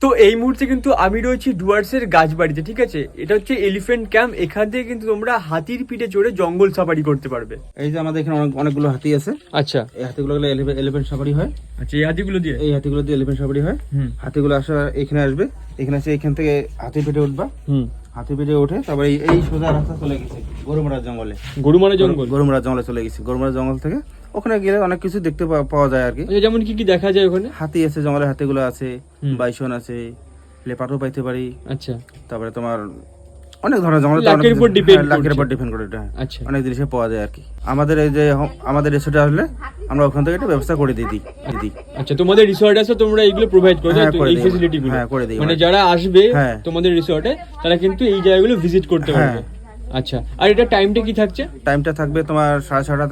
তো এই মুহূর্তে কিন্তু আমি রয়েছি ডুয়ার্সের গাছবাড়িতে, ঠিক আছে? এটা হচ্ছে এলিফ্যান্ট ক্যাম্প। এখান থেকে কিন্তু তোমরা হাতির পিঠে চড়ে জঙ্গল সাফারি করতে পারবে। এই যে আমাদের এখানে অনেকগুলো হাতি আছে। আচ্ছা, এই হাতিগুলো এলিফ্যান্ট সাফারি হয়। আচ্ছা, এই হাতিগুলো দিয়ে এলিফ্যান্ট সাফারি হয়। হাতিগুলো এখানে আসবে, এখানে এখান থেকে হাতির পিঠে উঠবা। হাতির পিঠে উঠে তারপরে এই সোজা রাস্তা চলে গেছে গরুমারা জঙ্গলে। গরুমারা জঙ্গলে চলে গেছে। গরুমারা জঙ্গল থেকে ওখানে গেলে অনেক কিছু দেখতে পাওয়া যায় আর কি। যেমন কি কি দেখা যায় ওখানে? হাতি আছে, জঙ্গলে হাতিগুলো আছে, বাইসন আছে, লেপার্ডও পাইতে পারি। আচ্ছা, তারপরে তোমার অনেক ধরনের জঙ্গলে লাখের উপর ডিপেন্ড করে এটা। আচ্ছা, অনেক জিনিস পাওয়া যায় আর কি। আমাদের এই যে আমাদের রিসোর্টে আসলে আমরা ওখান থেকে একটা ব্যবস্থা করে দিই। আচ্ছা, তোমাদের রিসোর্ট আছে, তোমরা এইগুলো প্রোভাইড করো এই ফ্যাসিলিটিগুলো? হ্যাঁ, করে দিই। মানে যারা আসবে তোমাদের রিসোর্টে তারা কিন্তু এই জায়গাগুলো ভিজিট করতে পারবে। আচ্ছা, আর এটা টাইমটা কি থাকছে? টাইমটা থাকবে তোমার 6:30